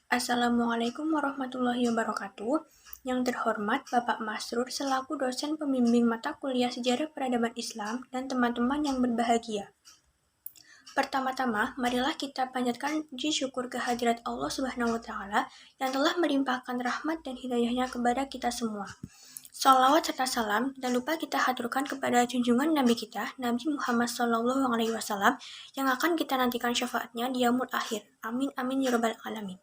Assalamualaikum warahmatullahi wabarakatuh. Yang terhormat Bapak Masrur selaku dosen pembimbing mata kuliah Sejarah Peradaban Islam dan teman-teman yang berbahagia. Pertama-tama, marilah kita panjatkan puji syukur kehadirat Allah Subhanahu wa Ta'ala yang telah melimpahkan rahmat dan hidayahnya kepada kita semua. Salawat serta salam dan lupa kita haturkan kepada junjungan Nabi kita, Nabi Muhammad SAW, yang akan kita nantikan syafaatnya di yaumul akhir. Amin amin ya rabbal alamin.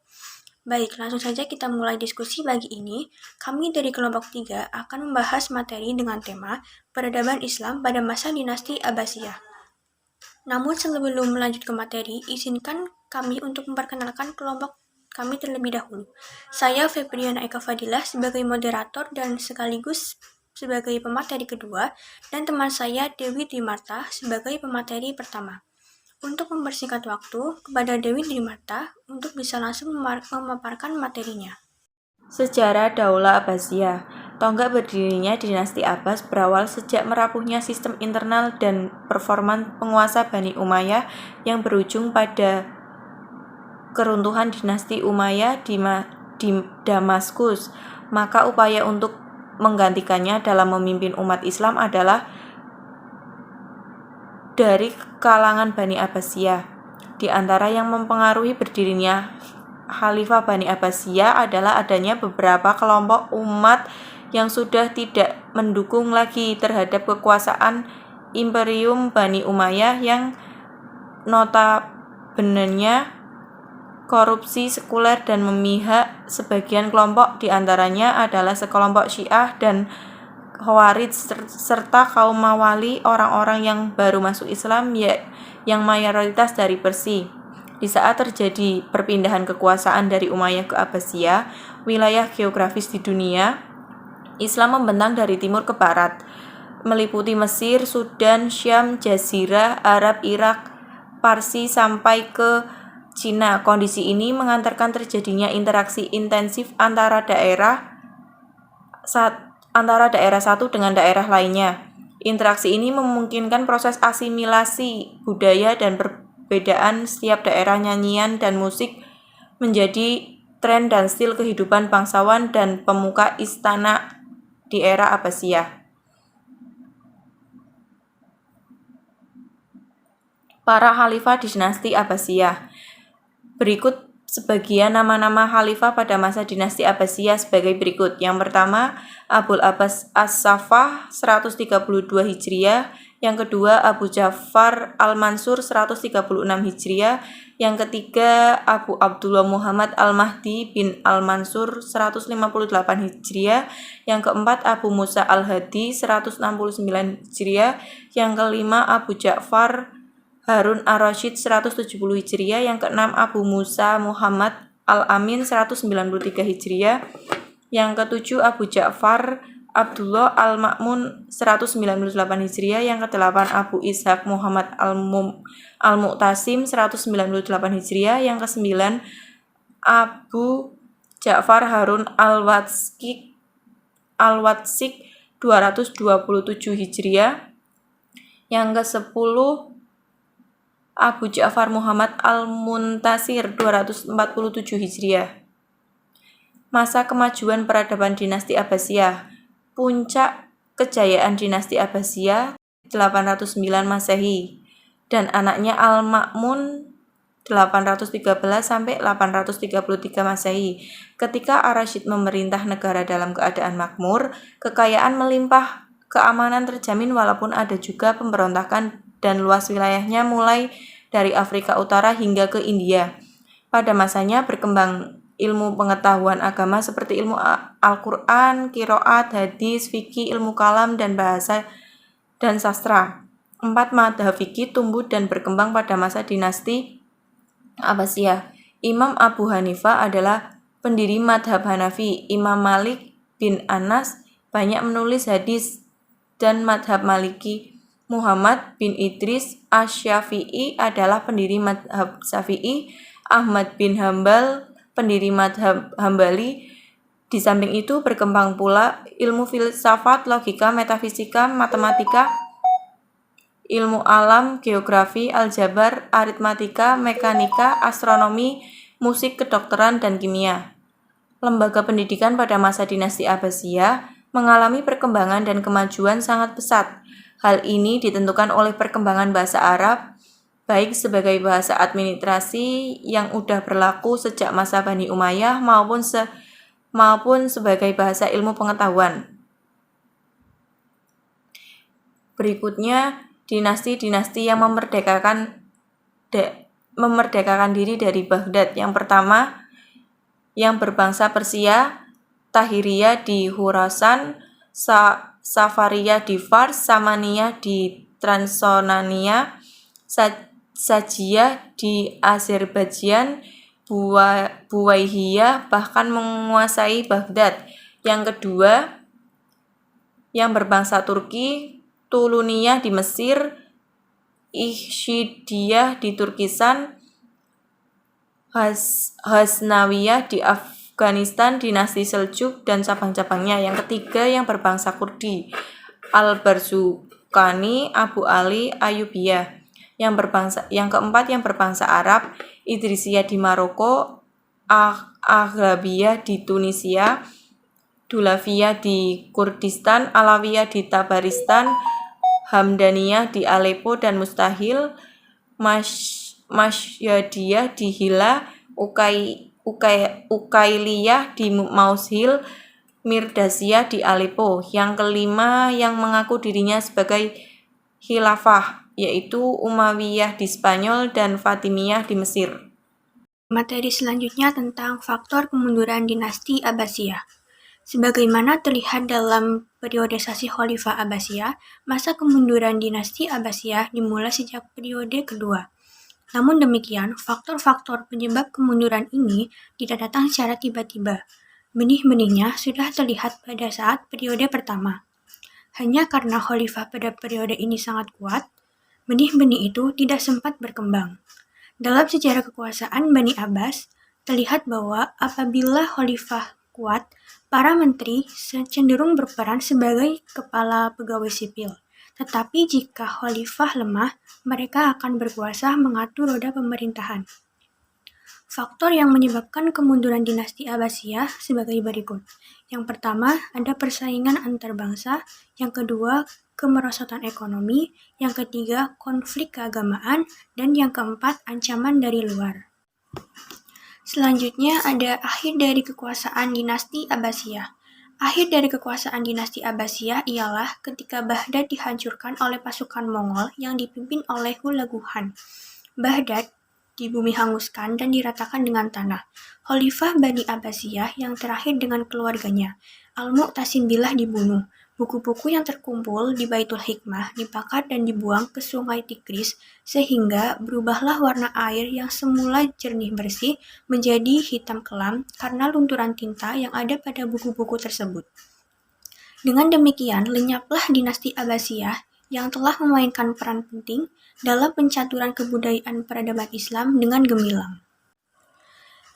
Baik, langsung saja kita mulai diskusi pagi ini. Kami dari kelompok 3 akan membahas materi dengan tema Peradaban Islam pada masa dinasti Abbasiyah. Namun sebelum melanjut ke materi, izinkan kami untuk memperkenalkan kelompok kami terlebih dahulu. Saya Febriana Eka Fadilah sebagai moderator dan sekaligus sebagai pemateri kedua, dan teman saya Dewi Dimarta sebagai pemateri pertama. Untuk mempersingkat waktu, kepada Dewi Dimarta untuk bisa langsung memaparkan materinya. Sejarah Daulah Abbasiyah. Tonggak berdirinya dinasti Abbas berawal sejak merapuhnya sistem internal dan performan penguasa Bani Umayyah yang berujung pada keruntuhan dinasti Umayyah di Damaskus. Maka upaya untuk menggantikannya dalam memimpin umat Islam adalah dari kalangan Bani Abbasiyah. Di antara yang mempengaruhi berdirinya Khalifah Bani Abbasiyah adalah adanya beberapa kelompok umat yang sudah tidak mendukung lagi terhadap kekuasaan Imperium Bani Umayyah yang notabenenya korupsi sekuler dan memihak. Sebagian kelompok diantaranya adalah sekelompok Syiah dan Khawarij serta kaum Mawali, orang-orang yang baru masuk Islam yang mayoritas dari Persia. Di saat terjadi perpindahan kekuasaan dari Umayyah ke Abbasiyah, wilayah geografis di dunia Islam membentang dari timur ke barat, meliputi Mesir, Sudan, Syam, Jazirah, Arab, Irak, Parsi sampai ke Cina. Kondisi ini mengantarkan terjadinya interaksi intensif antara daerah satu dengan daerah lainnya. Interaksi ini memungkinkan proses asimilasi budaya dan perbedaan setiap daerah. Nyanyian dan musik menjadi tren dan stil kehidupan bangsawan dan pemuka istana di era Abbasiyah. Para khalifah di dinasti Abbasiyah. Berikut sebagian nama-nama khalifah pada masa dinasti Abbasiyah sebagai berikut. Yang pertama, Abul Abbas As-Saffah 132 Hijriah. Yang kedua, Abu Ja'far Al-Mansur 136 Hijriah. Yang ketiga, Abu Abdullah Muhammad Al-Mahdi bin Al-Mansur 158 Hijriah. Yang keempat, Abu Musa Al-Hadi 169 Hijriah. Yang kelima, Abu Ja'far Harun Ar-Rasyid 170 Hijriah. Yang keenam, Abu Musa Muhammad Al-Amin 193 Hijriah. Yang ketujuh, Abu Ja'far Abdullah Al-Ma'mun 198 Hijriah. Yang kedelapan, Abu Ishaq Muhammad Al-Mu'tasim 198 Hijriah. Yang kesembilan, Abu Ja'far Harun Al-Watsik 227 Hijriah. Yang kesepuluh, Abu Ja'far Muhammad Al-Muntasir 247 Hijriah. Masa kemajuan peradaban dinasti Abbasiyah. Puncak kejayaan dinasti Abbasiyah 809 Masehi dan anaknya Al-Ma'mun 813 sampai 833 Masehi. Ketika Ar-Rasyid memerintah negara dalam keadaan makmur, kekayaan melimpah, keamanan terjamin walaupun ada juga pemberontakan dan luas wilayahnya mulai dari Afrika Utara hingga ke India. Pada masanya berkembang ilmu pengetahuan agama seperti ilmu Al-Quran, Qiraat, Hadis, Fikih, ilmu kalam, dan bahasa dan sastra. 4 madhab fikih tumbuh dan berkembang pada masa dinasti Abbasiyah. Imam Abu Hanifah adalah pendiri madhab Hanafi. Imam Malik bin Anas banyak menulis hadis dan madhab Maliki. Muhammad bin Idris Asy-Syafi'i adalah pendiri madhab Syafi'i. Ahmad bin Hambal pendiri madhab Hambali. Di samping itu berkembang pula ilmu filsafat, logika, metafisika, matematika, ilmu alam, geografi, aljabar, aritmatika, mekanika, astronomi, musik, kedokteran, dan kimia. Lembaga pendidikan pada masa dinasti Abbasiyah mengalami perkembangan dan kemajuan sangat pesat. Hal ini ditentukan oleh perkembangan bahasa Arab, baik sebagai bahasa administrasi yang udah berlaku sejak masa Bani Umayyah maupun sebagai bahasa ilmu pengetahuan. Berikutnya, dinasti-dinasti yang memerdekakan diri dari Baghdad. Yang pertama, yang berbangsa Persia, Tahiriyah di Khurasan, Safariyah di Fars, Samaniyah di Transonania, Sajiyah di Azerbaijan, Buwaihiyah bahkan menguasai Baghdad. Yang kedua, yang berbangsa Turki, Tuluniyah di Mesir, Ikhshidiyah di Turkistan, Hasnawiyah di Afghanistan, dinasti Seljuk dan cabang-cabangnya. Yang ketiga, yang berbangsa Kurdi, Al-Barzukani, Abu Ali, Ayyubiyah. Yang keempat, yang berbangsa Arab, Idrisiyah di Maroko, Aghlabiyah di Tunisia, Dulaviyah di Kurdistan, Alawiyah di Tabaristan, Hamdaniyah di Aleppo dan Mustahil, Mashyadiyah di Hilla, Ukailiyah di Maushil, Mirdasiyah di Aleppo. Yang kelima, yang mengaku dirinya sebagai khilafah, yaitu Umayyah di Spanyol dan Fatimiyah di Mesir. Materi selanjutnya tentang faktor kemunduran dinasti Abbasiyah. Sebagaimana terlihat dalam periodisasi Khalifah Abbasiyah, masa kemunduran dinasti Abbasiyah dimulai sejak periode kedua. Namun demikian, faktor-faktor penyebab kemunduran ini tidak datang secara tiba-tiba. Benih-benihnya sudah terlihat pada saat periode pertama. Hanya karena Khalifah pada periode ini sangat kuat, benih-benih itu tidak sempat berkembang. Dalam sejarah kekuasaan Bani Abbas, terlihat bahwa apabila Khalifah kuat, para menteri cenderung berperan sebagai kepala pegawai sipil. Tetapi jika khalifah lemah, mereka akan berkuasa mengatur roda pemerintahan. Faktor yang menyebabkan kemunduran dinasti Abbasiyah sebagai berikut. Yang pertama, ada persaingan antar bangsa. Yang kedua, kemerosotan ekonomi. Yang ketiga, konflik keagamaan. Dan yang keempat, ancaman dari luar. Selanjutnya ada akhir dari kekuasaan dinasti Abbasiyah. Akhir dari kekuasaan dinasti Abbasiyah ialah ketika Baghdad dihancurkan oleh pasukan Mongol yang dipimpin oleh Hulagu Khan. Baghdad di bumi hanguskan dan diratakan dengan tanah. Khalifah Bani Abbasiyah yang terakhir dengan keluarganya, Al-Mu'tasim Billah dibunuh. Buku-buku yang terkumpul di Baitul Hikmah dibakar dan dibuang ke sungai Tigris sehingga berubahlah warna air yang semula jernih bersih menjadi hitam kelam karena lunturan tinta yang ada pada buku-buku tersebut. Dengan demikian, lenyaplah dinasti Abbasiyah yang telah memainkan peran penting dalam pencaturan kebudayaan peradaban Islam dengan gemilang.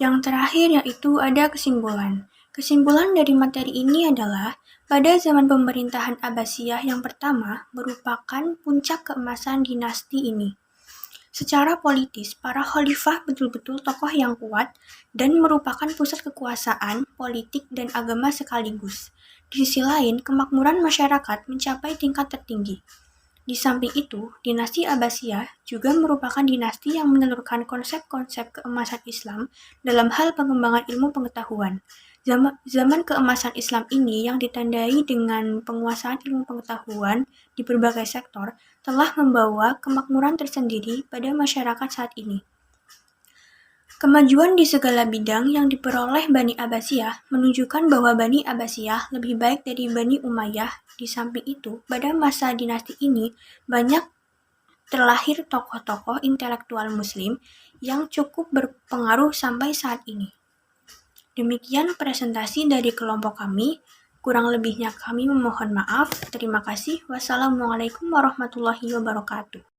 Yang terakhir yaitu ada kesimpulan. Kesimpulan dari materi ini adalah pada zaman pemerintahan Abbasiyah yang pertama merupakan puncak keemasan dinasti ini. Secara politis, para khalifah betul-betul tokoh yang kuat dan merupakan pusat kekuasaan, politik, dan agama sekaligus. Di sisi lain, kemakmuran masyarakat mencapai tingkat tertinggi. Di samping itu, dinasti Abbasiyah juga merupakan dinasti yang menelurkan konsep-konsep keemasan Islam dalam hal pengembangan ilmu pengetahuan. Zaman keemasan Islam ini yang ditandai dengan penguasaan ilmu pengetahuan di berbagai sektor telah membawa kemakmuran tersendiri pada masyarakat saat ini. Kemajuan di segala bidang yang diperoleh Bani Abbasiyah menunjukkan bahwa Bani Abbasiyah lebih baik dari Bani Umayyah. Di samping itu, pada masa dinasti ini banyak terlahir tokoh-tokoh intelektual muslim yang cukup berpengaruh sampai saat ini. Demikian presentasi dari kelompok kami. Kurang lebihnya kami memohon maaf. Terima kasih. Wassalamualaikum warahmatullahi wabarakatuh.